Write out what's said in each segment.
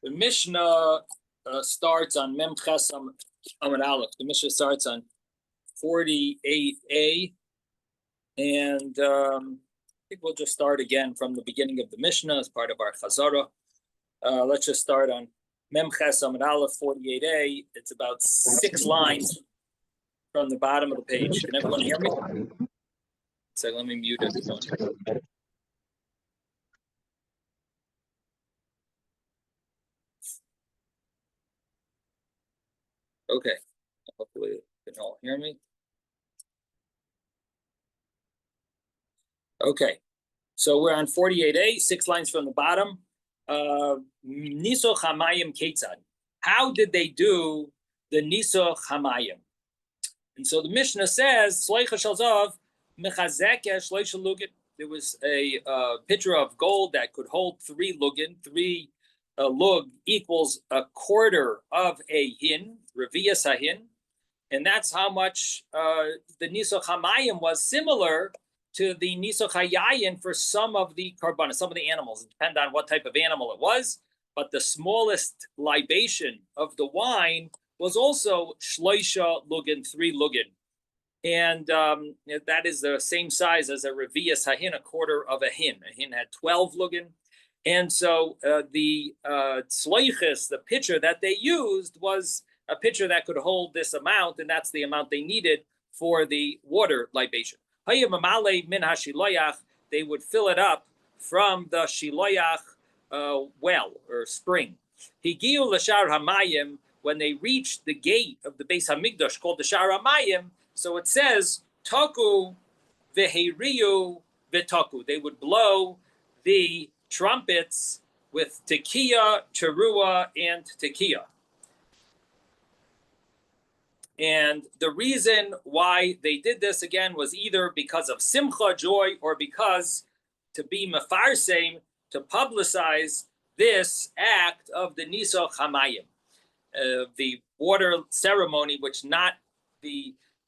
The Mishnah starts on Mem Ches Amud Aleph. The Mishnah starts on 48a, and I think we'll just start again from the beginning of the Mishnah as part of our Chazara. Let's just start on Mem Ches Amud Aleph 48a. It's about 6 lines from the bottom of the page. Can everyone hear me? So let me mute everyone. Okay, hopefully you can all hear me. Okay, so we're on 48a, 6 lines from the bottom. Nisoch Hamayim Ketzad. How did they do the Nisoch Hamayim? And so the Mishnah says, there was a pitcher of gold that could hold 3 lugin. 3 lug equals a quarter of a hin, revias hahin, and that's how much the Nisoch Hamayim was similar to the Nisoch Hayayin for some of the karbanos, some of the animals. It depends on what type of animal it was, but the smallest libation of the wine was also shloisha lugin, 3 lugin. And that is the same size as a revias hahin, a quarter of a hin. A hin had 12 lugin. And so the tzloiches, the pitcher that they used, was a pitcher that could hold this amount, and that's the amount they needed for the water libation. They would fill it up from the shiloyach well or spring. Higiu l'shar hamayim, when they reached the gate of the Beis Hamikdash called the Shar Hamayim, so it says taku veheriu v'taku. They would blow the trumpets with tekiah, teruah, and tekiah. And the reason why they did this again was either because of simcha, joy, or because to be mefarsem, to publicize this act of the Nisoch Hamayim, the water ceremony, which not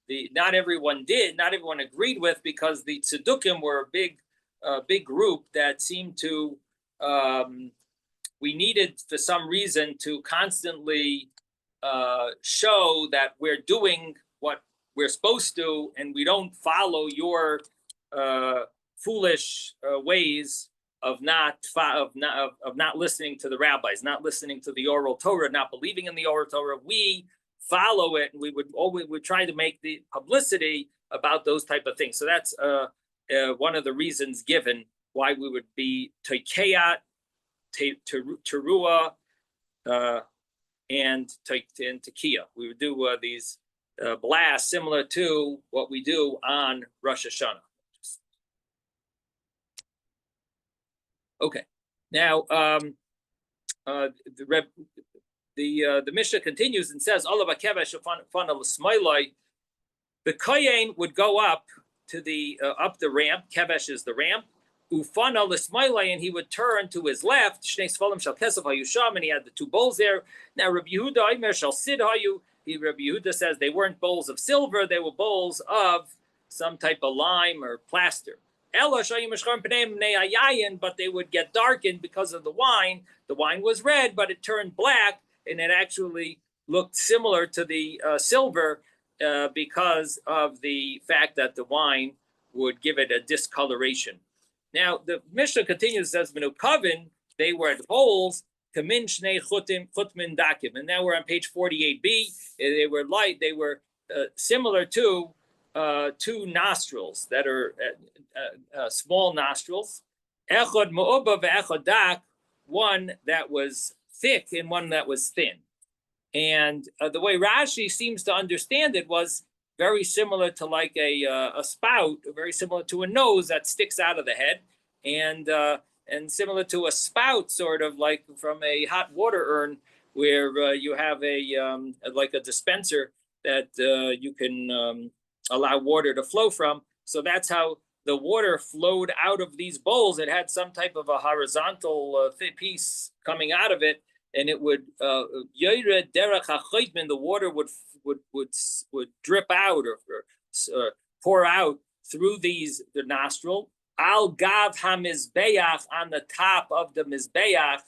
everyone did, not everyone agreed with, because the tzedukim were a big group that seemed to we needed for some reason to constantly show that we're doing what we're supposed to, and we don't follow your foolish ways of not listening to the rabbis, not listening to the oral Torah, not believing in the oral Torah. We follow it, and we would try to make the publicity about those type of things. So that's one of the reasons given why we would be tekiah, teruah, and tekiah. We would do these blasts similar to what we do on Rosh Hashanah. Okay, now the Mishnah continues and says, the kohen would go up to the ramp. Kevesh is the ramp. Ufana l'smailai, and he would turn to his left. Shnei sfalim shal kesef hayusham, and he had the 2 bowls there. Now Rabbi Yehuda Aimer shal sid hayu. Rabbi Yehuda says they weren't bowls of silver; they were bowls of some type of lime or plaster. Ela shayim mishcharim pneim bnei hayayin, but they would get darkened because of the wine. The wine was red, but it turned black, and it actually looked similar to the silver because of the fact that the wine would give it a discoloration. Now the Mishnah continues, says Menukavin, they were at bowls, Kamin Shnei Chutmin Dakim. And now we're on page 48b. They were light, they were similar to 2 nostrils that are small nostrils. Echad Ma'uba ve'echad Dak, one that was thick and one that was thin. And the way Rashi seems to understand it was very similar to like a spout, very similar to a nose that sticks out of the head, and similar to a spout, sort of like from a hot water urn, where you have like a dispenser that you can allow water to flow from. So that's how the water flowed out of these bowls. It had some type of a horizontal piece coming out of it, and it would yored derech hachaytmin, the water would drip out or pour out through the nostril. Al gav hamizbeach, on the top of the mizbeach,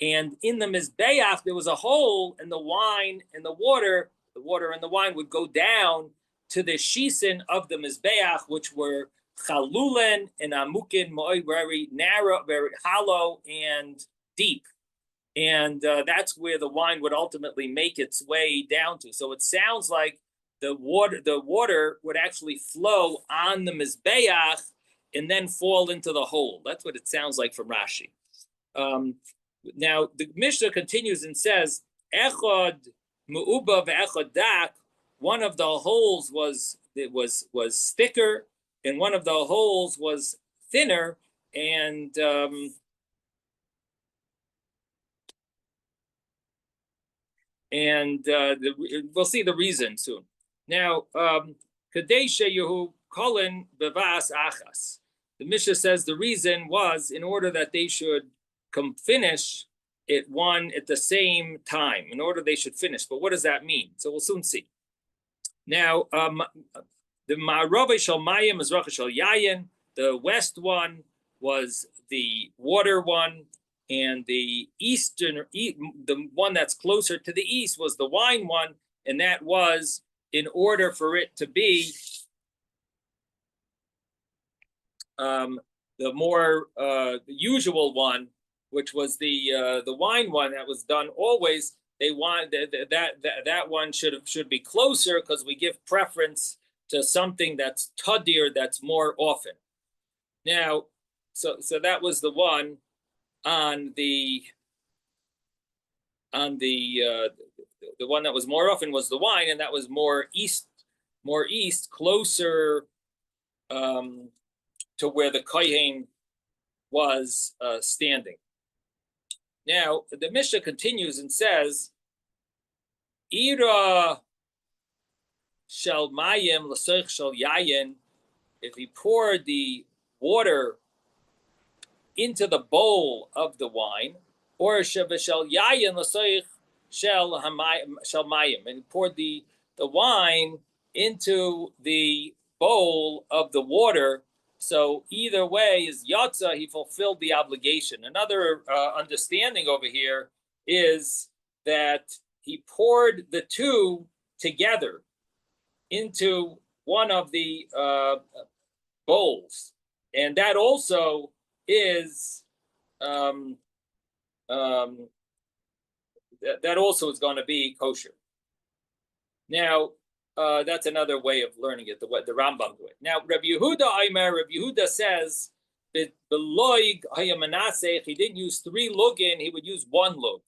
And in the Mizbeach, there was a hole, and the wine and the water and the wine would go down to the shisin of the Mizbeach, which were chalulen and amukin, very narrow, very hollow and deep. And that's where the wine would ultimately make its way down to. So it sounds like the water would actually flow on the Mizbeach and then fall into the hole. That's what it sounds like from Rashi. Now the Mishnah continues and says, "Echad mu'uba ve'echad dak." One of the holes was thicker, and one of the holes was thinner, and we'll see the reason soon. Now, Kadesha Yehu Kolin Bevas Achas. The Mishnah says the reason was in order that they should come finish it one at the same time, in order they should finish. But what does that mean? So we'll soon see. Now, the Ma'arave Shal Mayim is Racha Shal Yayin. The west one was the water one, and the one that's closer to the east was the wine one, and that was in order for it to be the more usual one, which was the wine one that was done always. They want that one should be closer because we give preference to something that's tadir, that's more often. Now, so that was the one on the one that was more often was the wine, and that was more east, closer to where the kohen was standing. Now the Mishnah continues and says, "Ira shel mayim l'soich shel yayin." If he poured the water into the bowl of the wine, or shel yayin l'soich shel mayim, and he poured the wine into the bowl of the water. So either way is yatsa, he fulfilled the obligation. Another understanding over here is that he poured the two together into one of the bowls, and that also is that also is going to be kosher. Now, that's another way of learning it, the Rambam do it. Now, Rabbi Yehuda says that the loig hayamanasech, he didn't use 3 lugin, he would use 1 lug.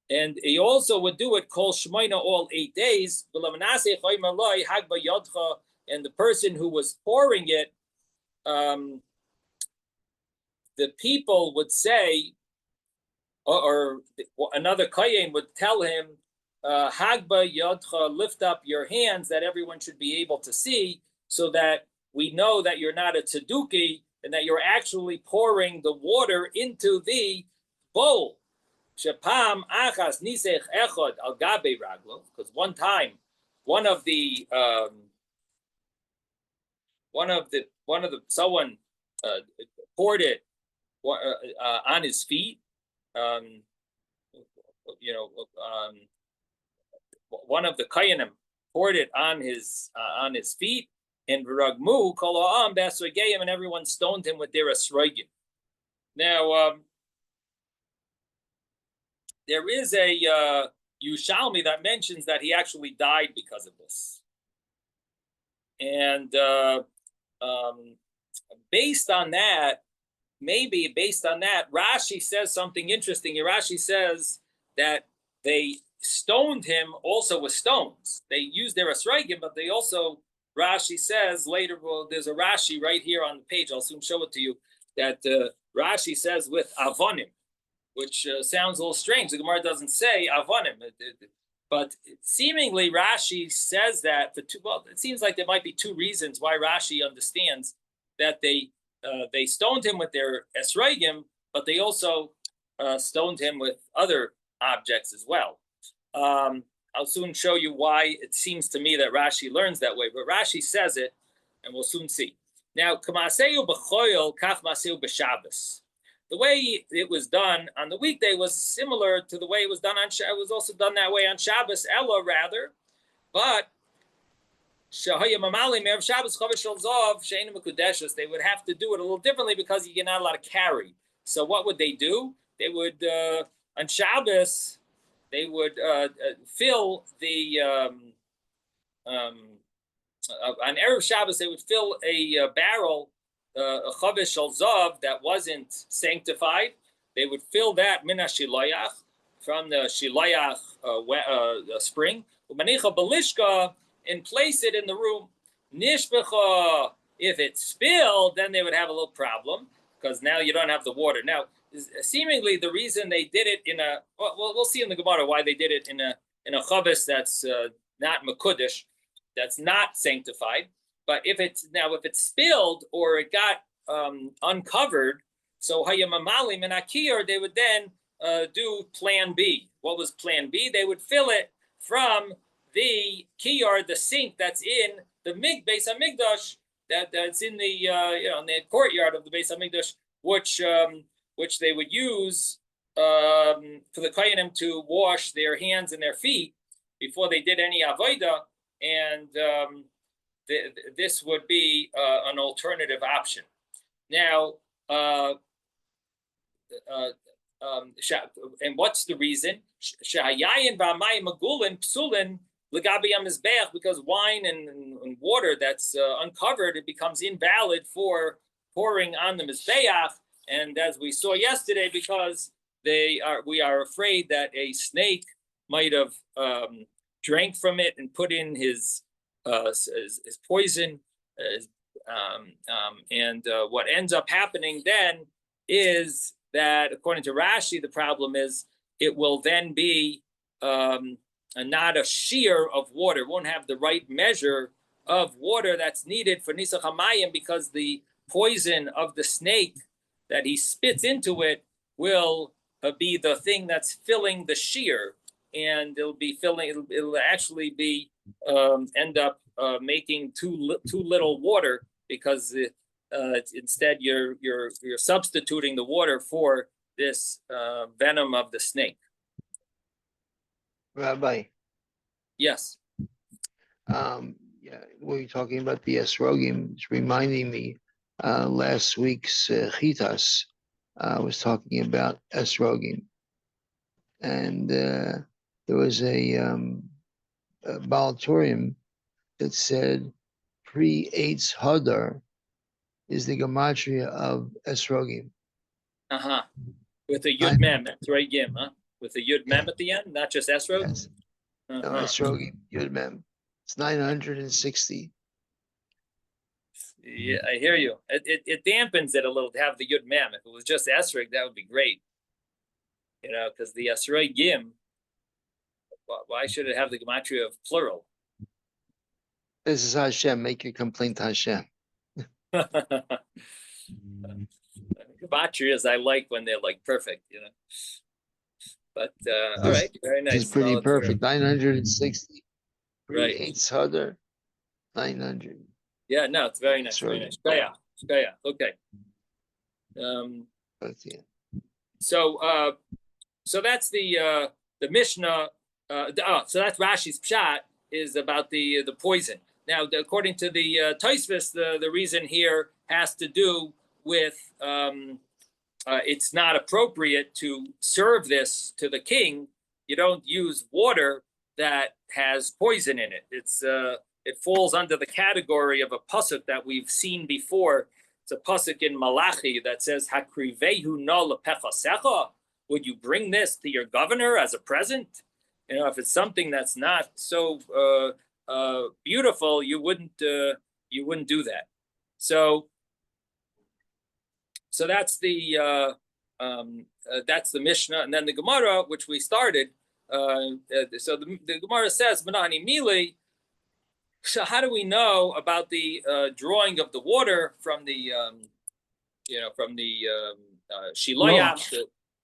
And he also would do it kol shmoina, all 8 days. And the person who was pouring it, the people would say, or another kohen would tell him, Hagba Yodcha, lift up your hands, that everyone should be able to see, so that we know that you're not a tzeduki and that you're actually pouring the water into the bowl. Shepam achas nisech echad al gabe raglo, because one time, someone poured it on his feet. One of the kohanim poured it on his feet, and ragmu kol ha'am b'asrogeyim, and everyone stoned him with their asrogim. Now, there is a Yushalmi that mentions that he actually died because of this, and based on that, Rashi says something interesting. Rashi says that they stoned him also with stones. They used their asrogim, but they also, Rashi says later, well, there's a Rashi right here on the page, I'll soon show it to you, that Rashi says with avonim, which sounds a little strange. The Gemara doesn't say avonim, but seemingly Rashi says that for two, well, it seems like there might be 2 reasons why Rashi understands that they stoned him with their esrogim, but they also stoned him with other objects as well. I'll soon show you why it seems to me that Rashi learns that way, but Rashi says it, and we'll soon see. Now, the the way it was done on the weekday was similar to the way it was done on. It was also done that way on Shabbos, Ella rather, but they would have to do it a little differently because you're not allowed to carry. So what would they do? They would on Shabbos they would fill the on Erev Shabbos they would fill a barrel, a chavish shel zav that wasn't sanctified. They would fill that min shilayach from the shilayach spring, and place it in the room. Nishbecha, if it spilled, then they would have a little problem because now you don't have the water. Now, seemingly the reason they did it in a we'll see in the Gemara why they did it in a chavis that's not mekudesh, that's not sanctified. But if it spilled or it got uncovered, so hayamamalim and akir, they would then do plan B. What was plan B? They would fill it from the kiyar, the sink that's in the Beis Hamikdash, that's in the in the courtyard of the Beis Hamikdash, which they would use for the kohanim to wash their hands and their feet before they did any avodah, and this would be an alternative option. Now, and what's the reason? Because wine and water that's uncovered, it becomes invalid for pouring on the mizbeach. And as we saw yesterday, because we are afraid that a snake might have drank from it and put in his poison. And what ends up happening then is that, according to Rashi, the problem is it will then be not a shear of water. It won't have the right measure of water that's needed for Nisach HaMayim, because the poison of the snake that he spits into it will be the thing that's filling the shear, and it'll actually be end up making too little water, because instead you're substituting the water for this venom of the snake. Rabbi. Yes. Yeah, we were talking about the esrogim. It's reminding me last week's chitas. I was talking about esrogim, and there was a Balatorium that said pre-Eitz Hadar is the gematria of esrogim. With a yud mem, that's right, Yim, huh? With a yud mem at the end, not just esrog. Yes. No, esrogim, yud mem. It's 960. Yeah, I hear you. It dampens it a little to have the yud mem. If it was just esrog, that would be great. Because the esrog yim. Why should it have the gematria of plural? This is Hashem. Make your complaint to Hashem. Gematrias I like when they're like perfect, But all right, very nice. It's pretty perfect. 960. Right. 800. 900. Yeah, no, it's very nice. Very nice. Skaya. Okay. So that's the Mishnah. So that's Rashi's pshat is about the poison. Now, according to the Tosfos, the reason here has to do with it's not appropriate to serve this to the king. You don't use water that has poison in it. It falls under the category of a pasuk that we've seen before. It's a pasuk in Malachi that says, "Hakrivehu na lepechasecha." Would you bring this to your governor as a present? If it's something that's not so beautiful, you wouldn't do that. So that's the Mishnah, and then the Gemara, which we started. So the Gemara says, "Manani mili." So how do we know about the drawing of the water from the shilayach,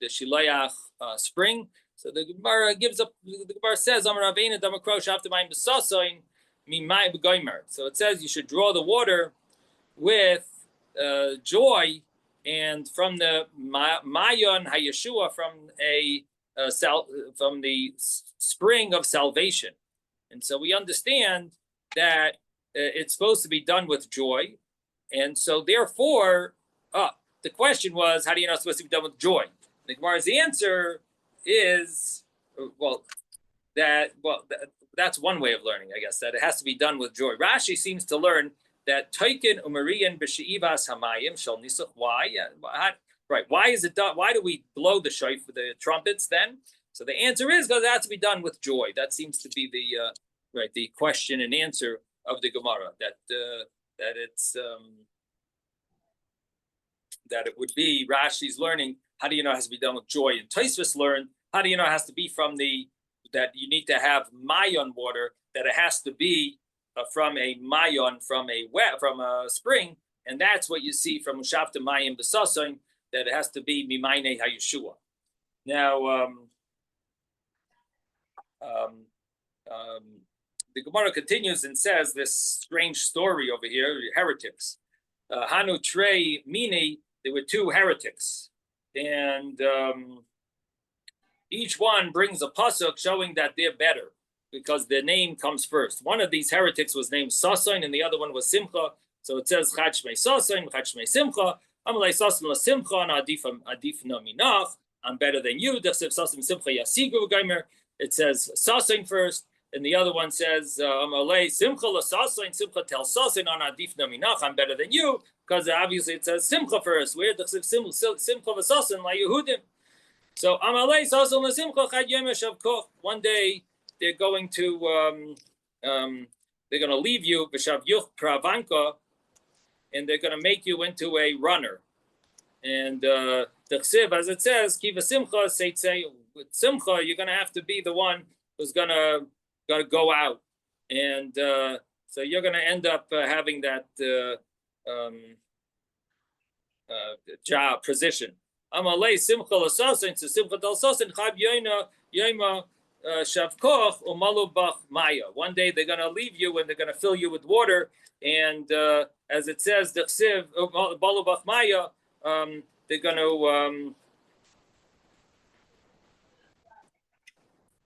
the shilayach spring? So the Gemara says, so it says you should draw the water with joy and from the Mayon HaYeshua, from the spring of salvation. And so we understand that it's supposed to be done with joy. And so therefore, the question was, how do you know it's supposed to be done with joy? The Gemara's answer is, that's one way of learning, I guess, that it has to be done with joy. Rashi seems to learn that Toikin Umariyan B'She'ivas Hamayim Shal Nisuch. Why? Right. Why is it done? Why do we blow the shofar for the trumpets then? So the answer is because it has to be done with joy. That seems to be the question and answer of the Gemara. That it would be Rashi's learning. How do you know it has to be done with joy? And Tosfos learned, how do you know it has to be that you need to have mayon water, that it has to be from a mayon, from a spring, and that's what you see from Ushafta Mayim B'Sasoin, that it has to be Mimayne HaYeshua. Now, the Gemara continues and says this strange story over here, heretics. Hanu Trey Mini, there were two heretics, and each one brings a pasuk showing that they're better because their name comes first. One of these heretics was named Sasoin, and the other one was Simcha. So it says Chad Shmei Sasoin, Chad Shmei Simcha. Amalei Sasoin la Simcha, and Adif na Minach. I'm better than you. Dechsev Sasoin Simcha Yasigu Gaimer. It says Sasoin first, and the other one says Amalei Simcha la Sasoin, Simcha tel Sasoin on Adif na Minach. I'm better than you, because obviously it says Simcha first. Where Dechsev Simcha v'Sasoin la Yehudim. So Amalei Sasoin la Simcha Chad Yemesh Avkoch. One day they're going to leave you b'shav yuch pravanka, and they're going to make you into a runner. And the chsiv, as it says, kiva simcha seitzei, with simcha, you're going to have to be the one who's going to go out, and so you're going to end up having that job position. Amalei simcha l'sasin, so simcha dal sasin chab yoima. Shavkoch umalu bach maya. One day they're going to leave you and they're going to fill you with water. And as it says, the chsiv balu bach maya, they're going to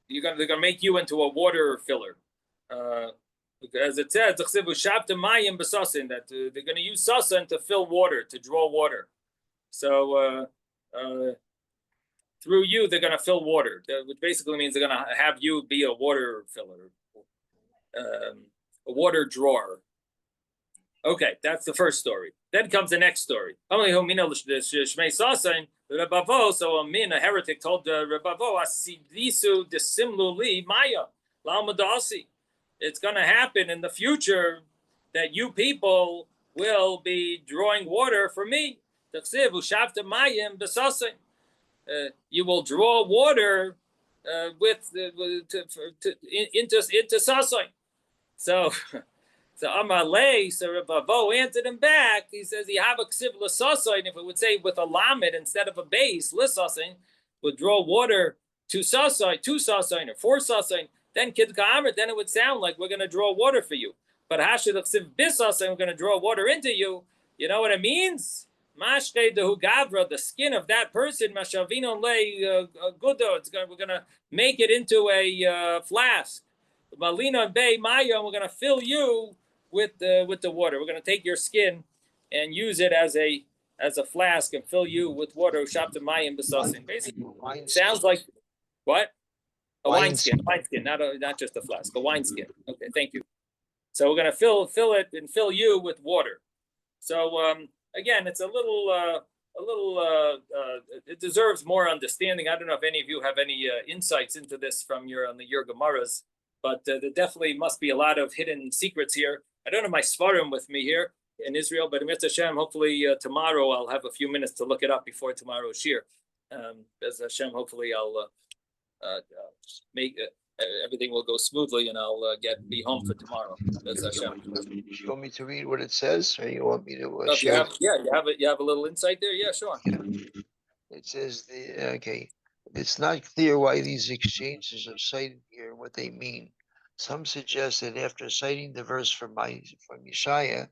they're going to make you into a water filler. As it says, the chsiv ushavta mayim b'sasin, that they're going to use sasin to fill water, to draw water. So through you, they're going to fill water, which basically means they're going to have you be a water filler, a water drawer. Okay, that's the first story. Then comes the next story. So a heretic told Rebavo, it's going to happen in the future that you people will be drawing water for me. You will draw water into Sasoin. So Amalei, so Rebavo answered him back. He says, "You have a ksiv l'sasoin." If it would say with a lamed instead of a base, l'sasoin would draw water to Sasoin or for Sasoin. Then Kid Ka'amr, then it would sound like we're going to draw water for you. But Hashid ksiv bisasoin, we're going to draw water into you. You know what it means? Mashke dehu gavra, the skin of that person, mashavino le gudo. We're gonna make it into a flask. Malina bay maya, we're gonna fill you with the water. We're gonna take your skin and use it as a flask and fill you with water. Shabta mayim b'sasin. Basically, it sounds like what? A wineskin, not just a flask, a wineskin. Okay, thank you. So we're gonna fill it and fill you with water. So again, it's a little. It deserves more understanding. I don't know if any of you have any insights into this from your Gemaras, but there definitely must be a lot of hidden secrets here. I don't have my Svarim with me here in Israel, but Mitzvah Hashem, hopefully tomorrow I'll have a few minutes to look it up before tomorrow's shir. As Hashem, hopefully I'll make everything will go smoothly, and I'll be home for tomorrow. As Hashem. You want me to read what it says, or you want me to share? You have a little insight there. Yeah, sure. Yeah. It says it's not clear why these exchanges are cited here, what they mean. Some suggest that after citing the verse from Yeshaya,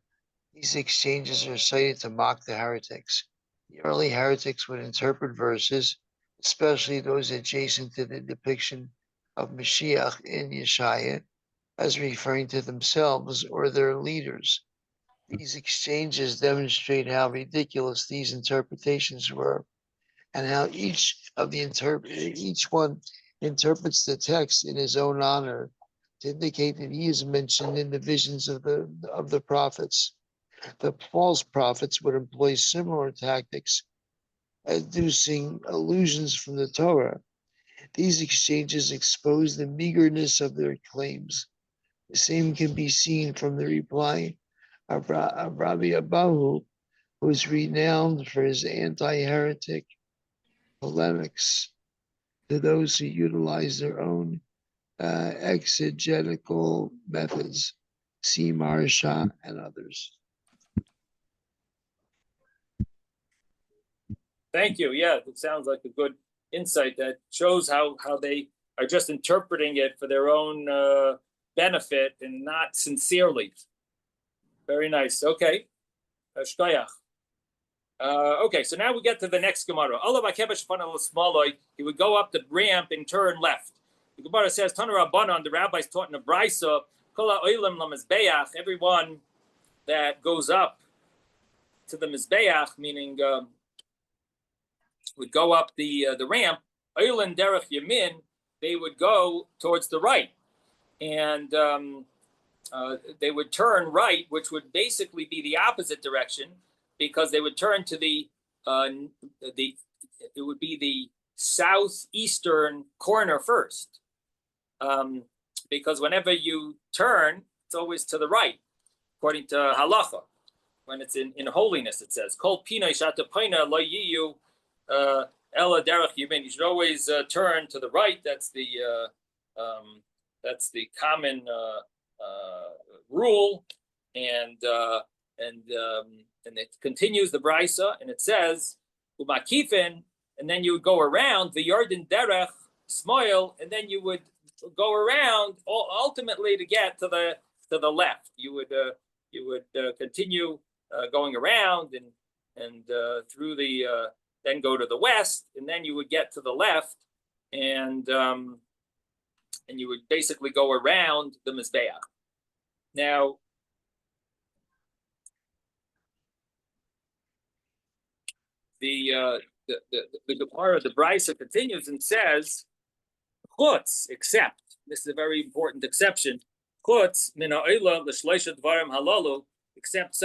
these exchanges are cited to mock the heretics. The early heretics would interpret verses, especially those adjacent to the depiction of Mashiach in Yeshaya, as referring to themselves or their leaders. These exchanges demonstrate how ridiculous these interpretations were, and how each one interprets the text in his own honor to indicate that he is mentioned in the visions of the prophets. The false prophets would employ similar tactics, adducing allusions from the Torah. These exchanges expose the meagerness of their claims. The same can be seen from the reply of Rabbi Abahu, who is renowned for his anti-heretic polemics to those who utilize their own exegetical methods. See Maharsha and others. Thank you. Yeah, it sounds like a good insight that shows how they are just interpreting it for their own benefit and not sincerely. Very nice. Okay. Shkoyach. Okay, so now we get to the next Gemara. He would go up the ramp and turn left. The Gemara says, Tana Rabbanan, the rabbis taught in the Brisa, everyone that goes up to the Mizbeach, meaning would go up the ramp, Oilan Derech Yamin, they would go towards the right. And they would turn right, which would basically be the opposite direction, because they would turn to it would be the southeastern corner first. Because whenever you turn, it's always to the right, according to halacha. When it's in holiness, it says, Kol pinay shata paina lo yiyu ela derech yamin. You should always turn to the right. That's the common rule, and it continues the brisa, and it says umakifin, and then you would go around the Yarden derech smoil, and then you would go around ultimately to get to the left. You would continue going around and through the then go to the west, and then you would get to the left, and you would basically go around the mizbeach. Now, the Gemara, the Brisa continues and says, "Chutz, except." This is a very important exception. Chutz min ha'olah l'shleisha dvarim halalu, except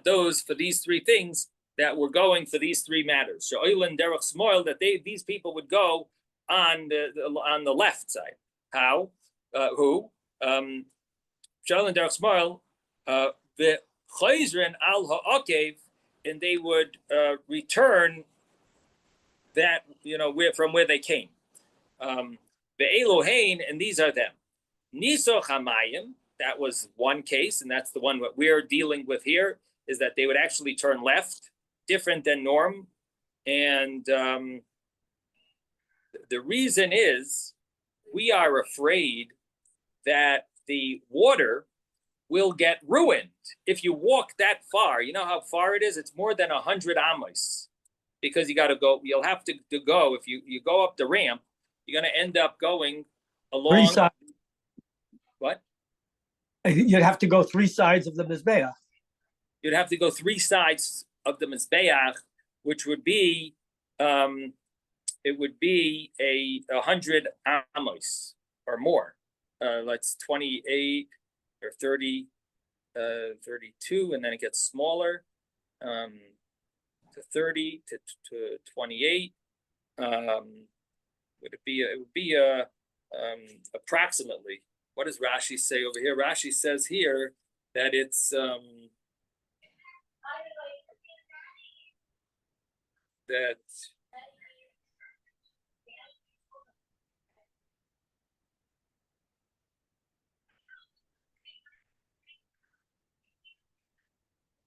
those for these three things that were going for these three matters. She'oilan derech smoil, that these people would go on the left side. How? Who? She'oilan derech smoil, the chayzrin al ha'akev, and they would return that, from where they came. The Elohain, and these are them. Niso Chamayim, that was one case, and that's the one that we're dealing with here, is that they would actually turn left, different than norm. And the reason is we are afraid that the water will get ruined if you walk that far. You know how far it is? It's more than 100 amos, because you got to go. You'll have to go, if you go up the ramp, you're going to end up going along. 3 sides. What? You'd have to go 3 sides of the Mizbeach. You'd have to go 3 sides of the Mizbeach, which would be, it would be 100 amos or more. That's 28 or 30, 32, and then it gets smaller to 30 to 28. It would be approximately. What does Rashi say over here? Rashi says here that it's that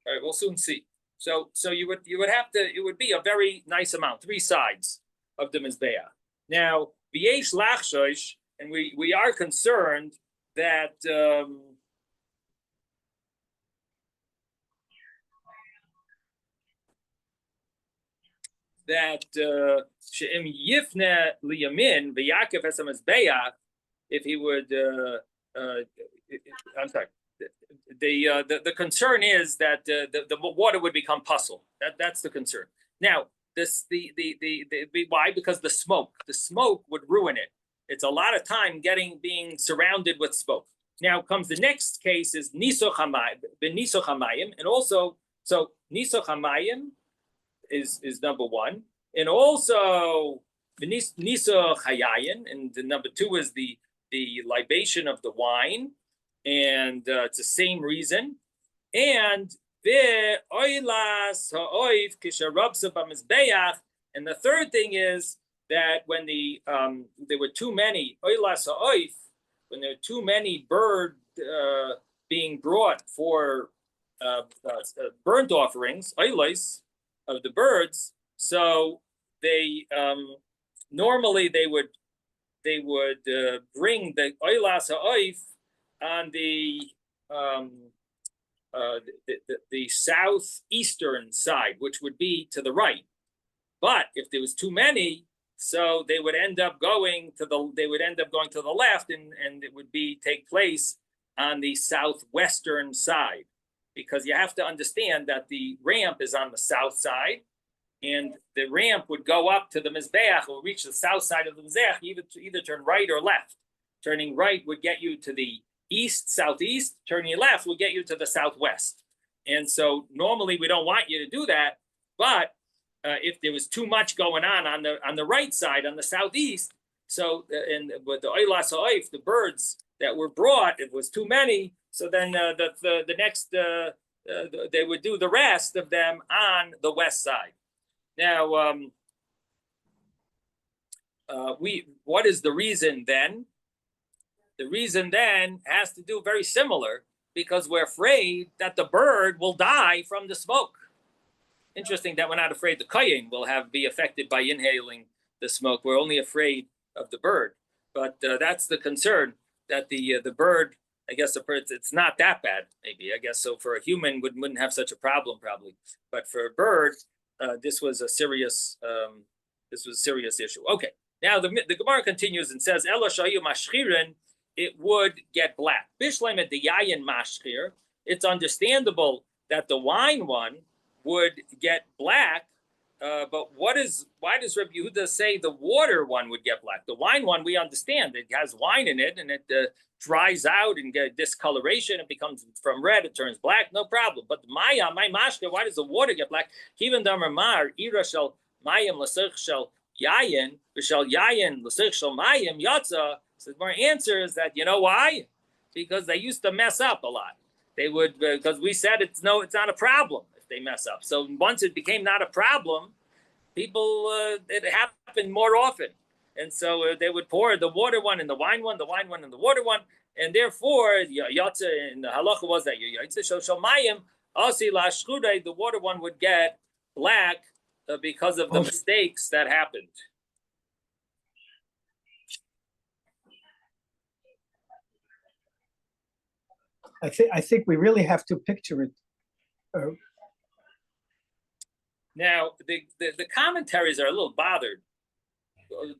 all right, we'll soon see. So you would have to, it would be a very nice amount, 3 sides of the Mizbeach. Now, v'yesh lachshosh, and we are concerned that that she'im yifne liyamin v'Yaakov es hamizbeach, if he would, I'm sorry. The concern is that the water would become puzzle. That's the concern. Now, why? Because the smoke would ruin it. It's a lot of time being surrounded with smoke. Now comes the next case is nisoch hamayim, and also so nisoch hamayim is number one, and also nisoch hayayin, and the number two is the libation of the wine, and it's the same reason, and the oilas ha'oif kisharabsa b'mizbeach, and the third thing is that when there were too many oilas ha'oif, when there were too many bird being brought for burnt offerings, oilos of the birds, so they normally they would bring the oilas ha'oif on the southeastern side, which would be to the right. But if there was too many, so they would end up going to the left, and it would take place on the southwestern side, because you have to understand that the ramp is on the south side, and the ramp would go up to the mizbeach, or reach the south side of the mizbeach, either turn right or left. Turning right would get you to the southeast, turning left will get you to the southwest. And so normally we don't want you to do that, but if there was too much going on the right side, on the southeast, so with the oilas ha'oif, the birds that were brought, it was too many, so then the next they would do the rest of them on the west side. Now, what is the reason then? The reason then has to do very similar, because we're afraid that the bird will die from the smoke. Interesting that we're not afraid the kohen will be affected by inhaling the smoke. We're only afraid of the bird. But that's the concern, that the bird, I guess the bird, it's not that bad, maybe. I guess so. For a human, wouldn't have such a problem probably. But for a bird, this was a serious issue. Okay. Now the Gemara continues and says, Ela shayu mashchirin, it would get black. Bishleim et yayin mashchir. It's understandable that the wine one would get black, but why does Rabbi Yehuda say the water one would get black? The wine one, we understand, it has wine in it, and it dries out and get discoloration. It becomes from red, it turns black, no problem. But my mashchir, why does the water get black? Kivan damar mar ira shel mayim l'sich shel yayin v'shel yayin l'sich shel mayim yatza. So my answer is that, you know why? Because they used to mess up a lot. They would, because we said it's not a problem if they mess up. So once it became not a problem, people, it happened more often. And so they would pour the water one and the wine one and the water one. And therefore, yatza in the halacha was that yatza shomayim asi lashchudei, the water one would get black because of the mistakes that happened. I think we really have to picture it. Now, the commentaries are a little bothered.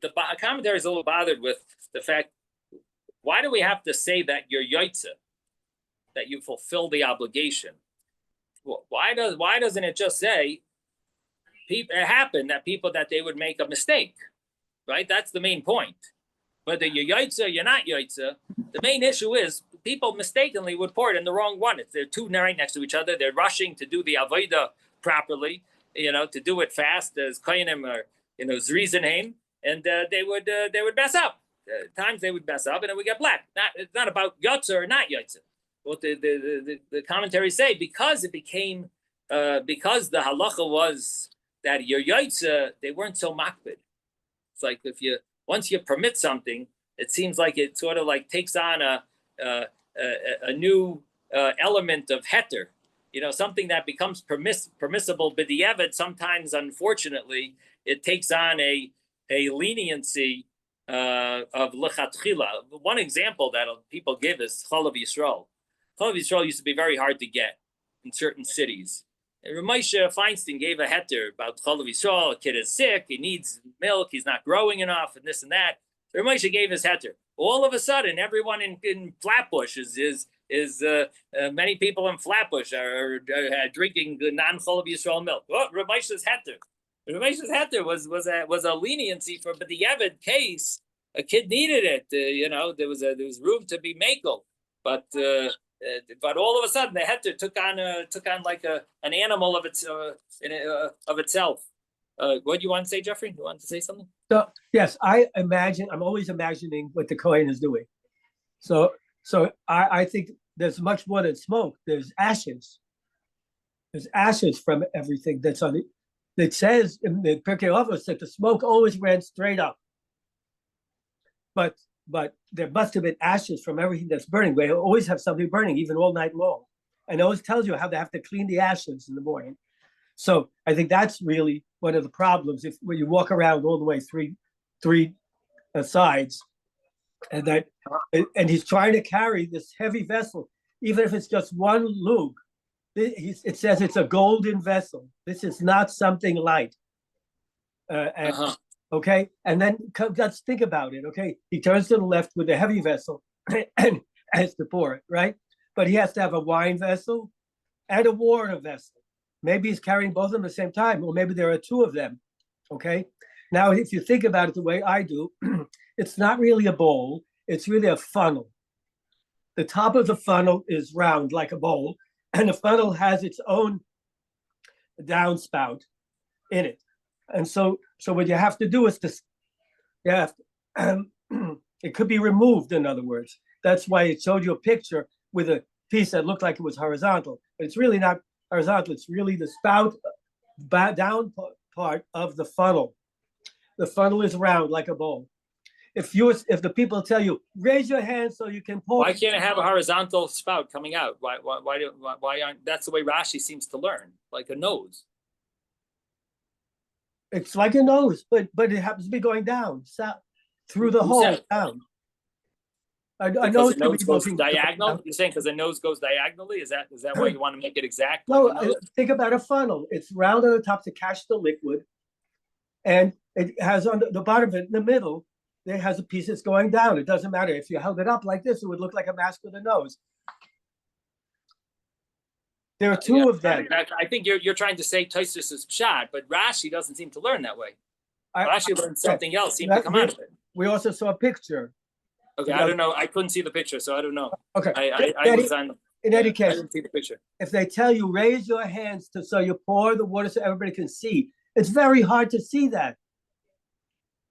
The commentaries are a little bothered with the fact, why do we have to say that you're yotze, that you fulfill the obligation? Why doesn't it just say, it happened that they would make a mistake, right? That's the main point. Whether you're yotze, you're not yotze, the main issue is people mistakenly would pour it in the wrong one. If they're two right next to each other, they're rushing to do the avodah properly, to do it fast, as koyanim or zrizenheim, and they would mess up. Times they would mess up, and it would get black. It's not about yotze or not yotze. What the commentaries say, because it became because the halacha was that your yotze, they weren't so makbid. It's like once you permit something, it seems like it sort of like takes on a new element of heter, something that becomes permissible b'diavad. Sometimes, unfortunately, it takes on a leniency of lechatchila. One example that people give is chalav Yisrael. Chalav Yisrael used to be very hard to get in certain cities, Ramosha Feinstein gave a heter about Chalav Yisrael. A kid is sick. He needs milk. He's not growing enough, and this and that. Ramosha gave his heter. All of a sudden, everyone in Flatbush is many people in Flatbush are drinking non-Chalav Yisrael milk. Oh, Ramosha's heter. Ramosha's heter was a leniency for, but the Yevid case, a kid needed it. There was room to be makel, but all of a sudden the heter took on like an animal of itself. What do you want to say, Jeffrey? You want to say something? So yes, I'm always imagining what the Kohen is doing. So I think there's much more than smoke. There's ashes. There's ashes from everything that's on it. It says in the Pirkei Avos that the smoke always ran straight up. But there must have been ashes from everything that's burning. We always have something burning, even all night long. And it always tells you how they have to clean the ashes in the morning. So I think that's really one of the problems. When you walk around all the way three sides, and he's trying to carry this heavy vessel, even if it's just one lug. It says it's a golden vessel. This is not something light. Okay, and then let's think about it. Okay, he turns to the left with a heavy vessel and has to pour it, right? But he has to have a wine vessel and a water vessel. Maybe he's carrying both of them at the same time, or maybe there are two of them. Okay, now if you think about it the way I do, it's not really a bowl, it's really a funnel. The top of the funnel is round like a bowl, and the funnel has its own downspout in it. And so what you have to do is it could be removed, in other words. That's why it showed you a picture with a piece that looked like it was horizontal. But it's really not horizontal. It's really the spout down part of the funnel. The funnel is round like a bowl. If the people tell you, raise your hand so you can pour. Why can't it have a horizontal spout coming out? Why aren't, that's the way Rashi seems to learn, like a nose. It's like a nose, but it happens to be going down, through the hole, down. A nose the nose goes diagonal? You're saying because the nose goes diagonally? Is that why you want to make it exact? No, think about a funnel. It's round on the top to catch the liquid, and it has on the bottom of it, in the middle, it has a piece that's going down. It doesn't matter. If you held it up like this, it would look like a mask with a nose. There are two of them. I think you're trying to say Tosfos is pshat, but Rashi doesn't seem to learn that way. Rashi learned something else, seemed to come out of it. We also saw a picture. Okay, I don't know. I couldn't see the picture, so I don't know. Okay. I was on. In any case, I didn't see the picture. If they tell you raise your hands so you pour the water so everybody can see, it's very hard to see that.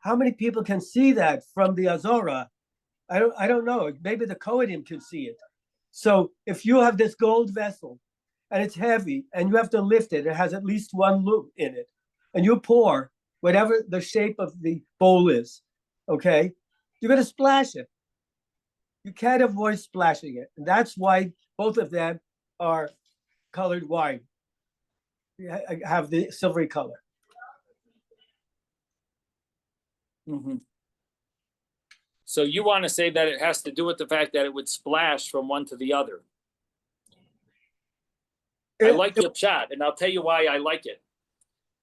How many people can see that from the Azora? I don't know. Maybe the Kohanim can see it. So if you have this gold vessel and it's heavy and you have to lift it, it has at least one loop in it, and you pour whatever the shape of the bowl is, okay? You're going to splash it. You can't avoid splashing it. And that's why both of them are colored wine. Have the silvery color. Mm-hmm. So you want to say that it has to do with the fact that it would splash from one to the other. I like your chat, and I'll tell you why I like it.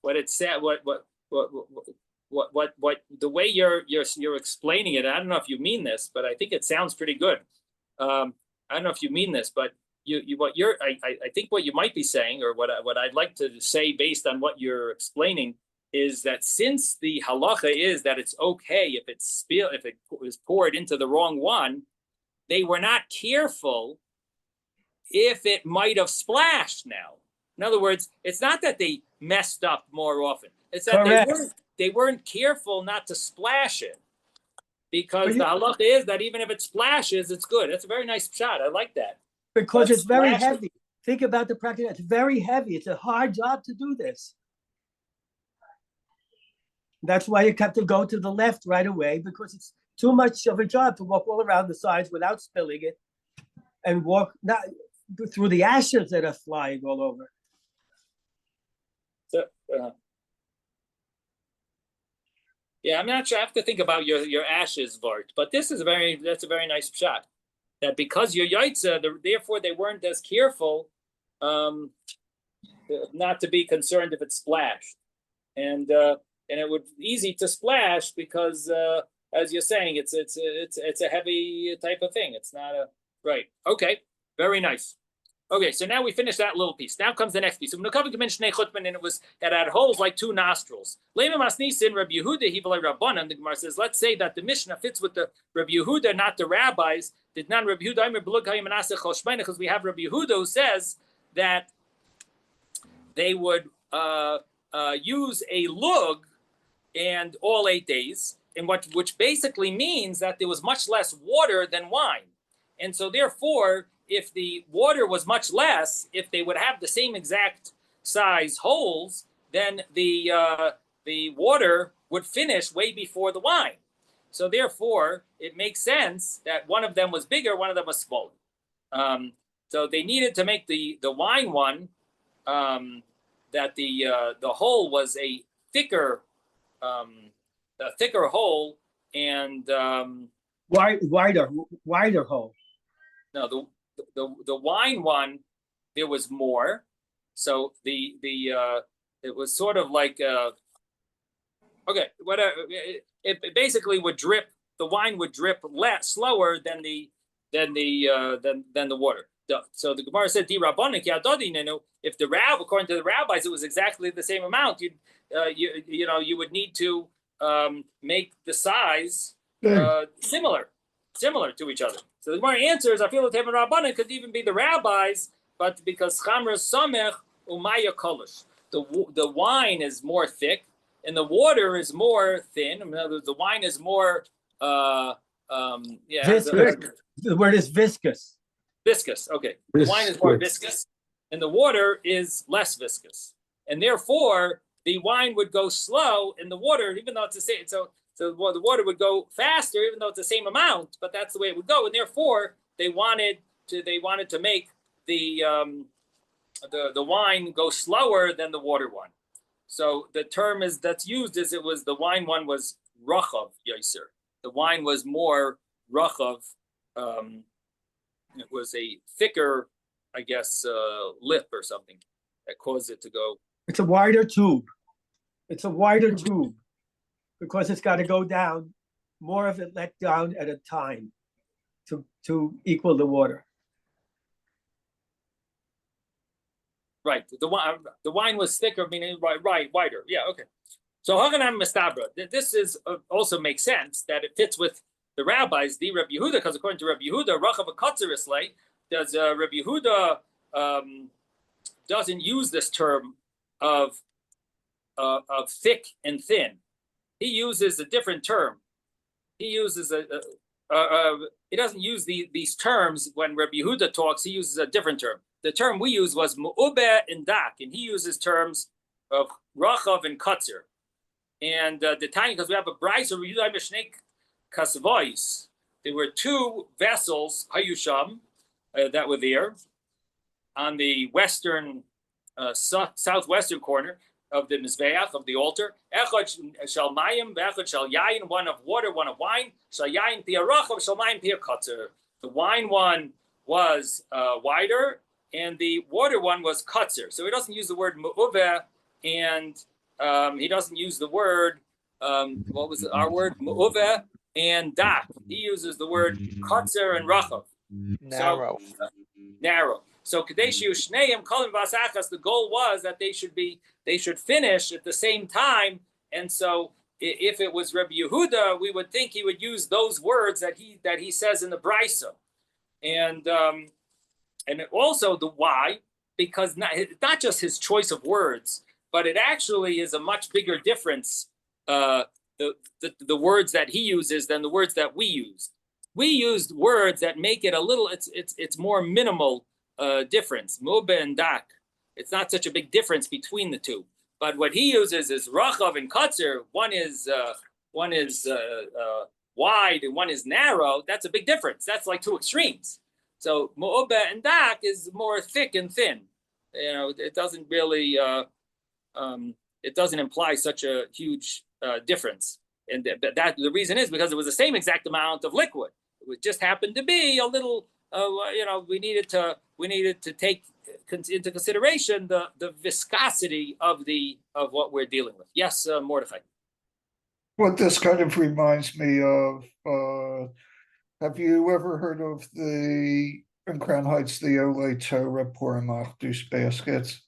What it said, what the way you're explaining it. I don't know if you mean this, but I think it sounds pretty good. I don't know if you mean this, but I think what you might be saying, or what I'd like to say based on what you're explaining, is that since the halacha is that it's okay if it was poured into the wrong one, they were not careful if it might have splashed now. In other words, it's not that they messed up more often. It's that they weren't careful not to splash it. Because the halacha is that even if it splashes, it's good. That's a very nice shot. I like that. Because it's very heavy. Think about the practice. It's very heavy. It's a hard job to do this. That's why you have to go to the left right away, because it's too much of a job to walk all around the sides without spilling it and walk not through the ashes that are flying all over. So, yeah, I'm not sure. I have to think about your ashes, Vart. But that's a very nice shot. That because your yaitza, therefore they weren't as careful. not to be concerned if it splashed, and it would be easy to splash because as you're saying, it's a heavy type of thing. It's not a right. Okay, very nice. Okay, so now we finished that little piece. Now comes the next piece. So and it had holes like two nostrils. The Gemara says, let's say that the Mishnah fits with the Rabbi Yehuda, not the rabbis. Did not Rabbi Yehuda because we have Rabbi Yehuda who says that they would use a lug and all 8 days, and which basically means that there was much less water than wine, and so therefore, if the water was much less, if they would have the same exact size holes, then the water would finish way before the wine. So therefore, it makes sense that one of them was bigger, one of them was smaller. So they needed to make the wine one that the hole was a thicker hole and wider hole. No, the wine one, there was more, so the it was sort of like okay, whatever. It basically would drip. The wine would drip slower than the water. So the Gemara said, if according to the rabbis, it was exactly the same amount, you would need to make the size similar to each other. So the Gemara answers, I feel that Tevin Rabbanan could even be the rabbis, but because Chamra Samech Umaya Kolish, the wine is more thick and the water is more thin. In other words, the wine is more viscous. The word is viscous. Viscous, okay. The wine is more viscous and the water is less viscous. And therefore, the wine would go slow and the water, even though it's the same, so the water would go faster, even though it's the same amount, but that's the way it would go. And therefore, they wanted to make the wine go slower than the water one. So the term that's used is the wine one was rachav yaser. The wine was more rachav. It was a thicker, I guess, lip or something that caused it to go. It's a wider tube. Because it's got to go down, more of it let down at a time to equal the water. Right. The wine was thicker, meaning wider. Yeah, okay. So Haganam Mestabra, this is also makes sense that it fits with the rabbis, the Rabbi Yehuda, because according to Rabbi Yehuda, Rachav Akatzer Islay, does Rabbi Yehuda doesn't use this term of thick and thin. He uses a different term. He uses he doesn't use these terms when Rabbi Yehuda talks. He uses a different term. The term we use was mu'ubeh and dak, and he uses terms of rachav and katzer. And the tiny, because we have a brayso of Yudai Mishnei Kasvois. There were two vessels, hayusham, that were there on the western, southwestern corner of the mizbeach, of the altar. Echad shal mayim, echad shal yayin, one of water, one of wine. Shal yayin pia rachav, shal mayim pia katzer. The wine one was wider, and the water one was katzer. So he doesn't use the word mu'uveh, and he doesn't use the word, what was our word? Mu'uveh and dak. He uses the word katzer and rachav. Narrow. So, narrow. So Kadeshu Shneim Kolim Vasachas, the goal was that they should finish at the same time. And so if it was Rabbi Yehuda, we would think he would use those words that he says in the Brisa. And also the why, because not just his choice of words, but it actually is a much bigger difference, the words that he uses than the words that we use. We used words that make it a little, it's more minimal difference. Mobe and dak. It's not such a big difference between the two. But what he uses is rachav and katzer. One is wide and one is narrow. That's a big difference. That's like two extremes. So mobe and dak is more thick and thin. You know, it doesn't really it doesn't imply such a huge difference. And that the reason is because it was the same exact amount of liquid. It just happened to be a little, we needed to take into consideration the viscosity of what we're dealing with. Yes, Mordechai. What this kind of reminds me of, have you ever heard of in Crown Heights, the Ole Torah Purim Achdus baskets?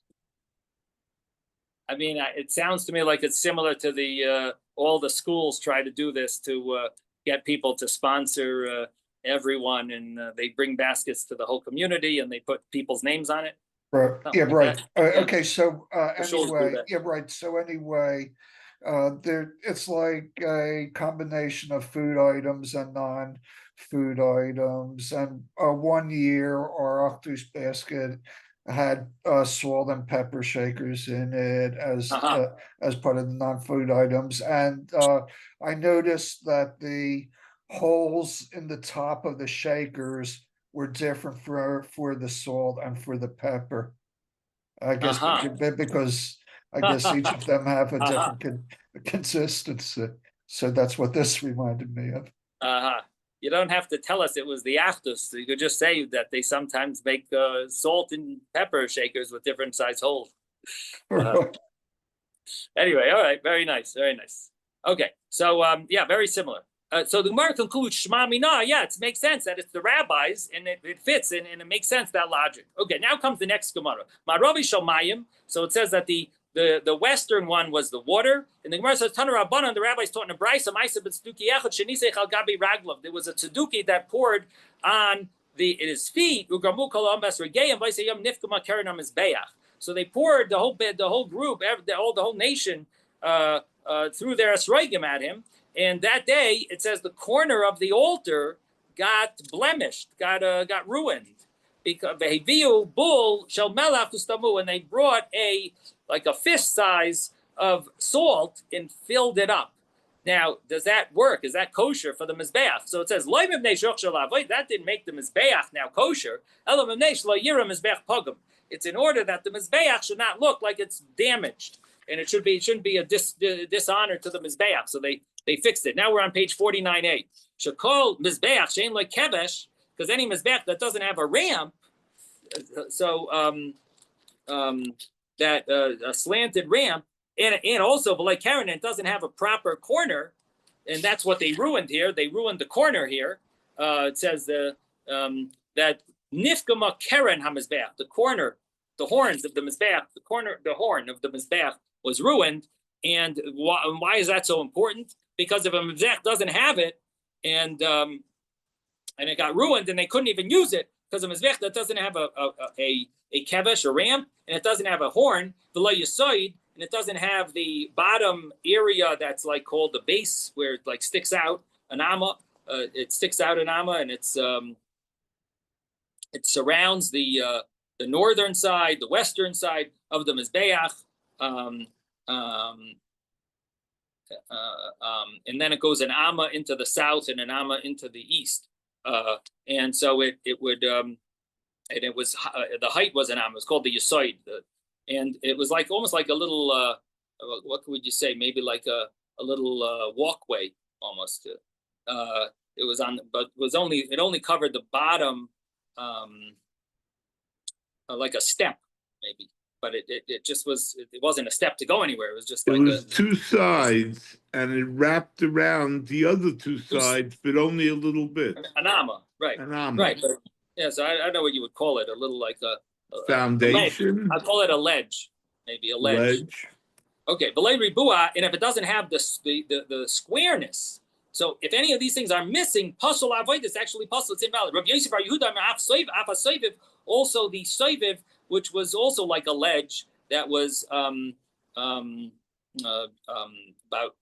I mean, it sounds to me like it's similar to the all the schools try to do this to get people to sponsor everyone, and they bring baskets to the whole community, and they put people's names on it. Right. Yeah, like right. that. Okay, so schools do anyway, that. yeah, right. So anyway, it's like a combination of food items and non-food items. And 1 year our Achdus basket had salt and pepper shakers in it as part of the non-food items. And I noticed that the holes in the top of the shakers were different for the salt and for the pepper. I guess because I guess each of them have a different consistency. So that's what this reminded me of. You don't have to tell us it was the Achdus. You could just say that they sometimes make salt and pepper shakers with different size holes. Anyway, all right, very nice, very nice. Okay, so yeah, very similar. So the Gemara concludes Shema Mina. Yeah, it makes sense that it's the rabbis, and it fits, and it makes sense, that logic. Okay, now comes the next Gemara. Maravi Shomayim. So it says that the western one was the water, and the Gemara says Tana Rabbanan, the rabbis taught in a brayso Ma'aseh b'tzeduki echad shenisech al gabi raglav. There was a tzeduki that poured on his feet. Ugramu kol ha'am b'asregei and v'yisayam nifkama keren ha'mizbeach. So they poured the whole group, the whole nation through their esrogim at him. And that day, it says the corner of the altar got blemished, got ruined, because vehiviu bull shel melach ustamu, and they brought a fist size of salt and filled it up. Now, does that work? Is that kosher for the mizbeach? So it says loy mibnei shoch shel avoid. That didn't make the mizbeach now kosher. Elo mibnei shelo yira mizbeach pogum. It's in order that the mizbeach should not look like it's damaged, and it shouldn't be a dishonor to the mizbeach. So they fixed it. Now we're on page 49a. Shekol mizbeach shein lo kevesh, because any mizbeach that doesn't have a ramp, so that a slanted ramp, and also but like Karen, it doesn't have a proper corner, and that's what they ruined here. They ruined the corner here. It says that nifkama Karen hamizbeach, the corner, the horns of the mizbeach, the horn of the mizbeach was ruined. And why is that so important? Because if a mizbeach doesn't have it, and it got ruined, and they couldn't even use it, because a mizbeach that doesn't have a kevesh, a ramp, and it doesn't have a horn, v'lo yisoid, and it doesn't have the bottom area that's like called the base, where it like sticks out an amma. It sticks out an amma, and it surrounds the northern side, the western side of the mizbeach. And then it goes an amma into the south and an amma into the east, and so it would and it was the height was an amma. It's called the yisoid, and it was like almost like a little what would you say? Maybe like a little walkway almost. It was on, but it only covered the bottom, like a step maybe. But it just was, it wasn't a step to go anywhere. It was just like it was two sides, and it wrapped around the other two sides, but only a little bit. An amma, right? An amma. Right. But, yeah, so I know what you would call it. A little like a foundation. I'd call it a ledge, maybe a ledge. Okay, belay ribua, and if it doesn't have the squareness, so if any of these things are missing, pasul avoid, it's actually pasul. It's invalid. Rabbi Yosef Bar Yehuda af also the soiviv, which was also like a ledge that was about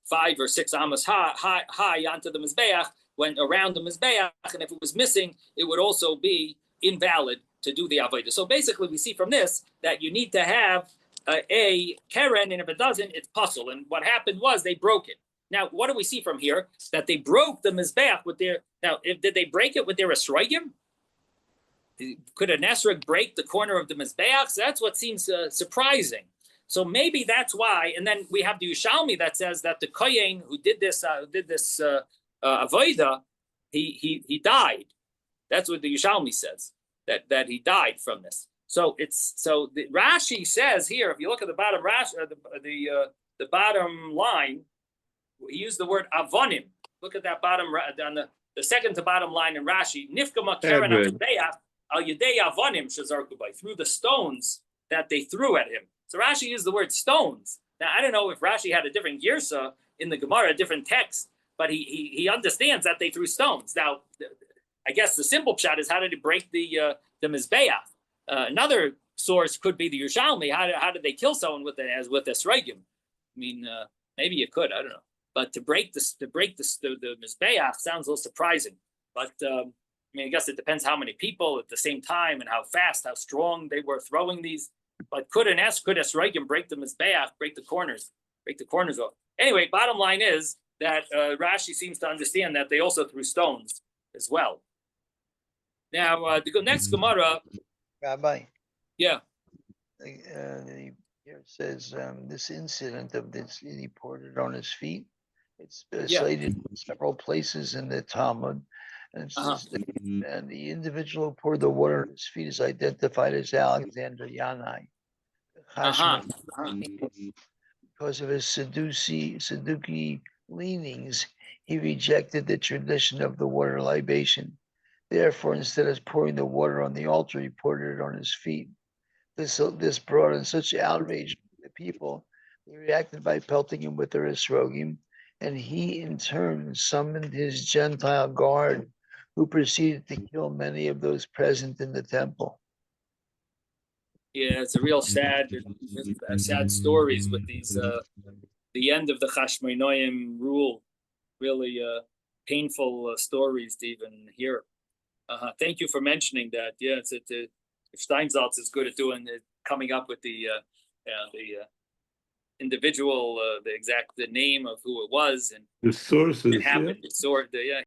5 or 6 amas high onto the mizbeach, went around the mizbeach, and if it was missing, it would also be invalid to do the avodah. So basically, we see from this that you need to have a keren, and if it doesn't, it's pasul. And what happened was they broke it. Now, what do we see from here? That they broke the mizbeach with their. Now, did they break it with their esrogim? Could an esrog break the corner of the mizbeach? So that's what seems surprising. So maybe that's why. And then we have the Yushalmi that says that the kohen who did this avodah, he died. That's what the Yushalmi says, that he died from this. So the Rashi says here, if you look at the bottom the bottom line, he used the word avonim. Look at that bottom on the second to bottom line in Rashi. Nifkama keren al yedei avonim shazarku by, through the stones that they threw at him. So Rashi used the word stones. Now I don't know if Rashi had a different girsa in the Gemara, a different text, but he understands that they threw stones. Now I guess the simple pshat is, how did it break the mizbeach? Another source could be the Yerushalmi. How did they kill someone with esrogim? I mean, maybe you could. I don't know. But to break the mizbeach sounds a little surprising. But I mean, I guess it depends how many people at the same time and how fast, how strong they were throwing these. But could esrogim break the mizbeach, break the corners off? Anyway, bottom line is that Rashi seems to understand that they also threw stones as well. Now the next Gemara. Rabbi. Yeah. Here it says this incident of this, he poured it on his feet. It's cited in several places in the Talmud, and it says and the individual who poured the water on his feet is identified as Alexander Yanai. Because of his Sadducee leanings, he rejected the tradition of the water libation. Therefore, instead of pouring the water on the altar, he poured it on his feet. This brought in such outrage to the people. They reacted by pelting him with their esrogim, and he in turn summoned his Gentile guard, who proceeded to kill many of those present in the temple. Yeah, it's a real sad stories with these. The end of the Chashmonaim rule, really painful stories to even hear. Thank you for mentioning that. Yeah, if Steinsaltz is good at coming up with the individual, the name of who it was and the sources. it happened. Yeah.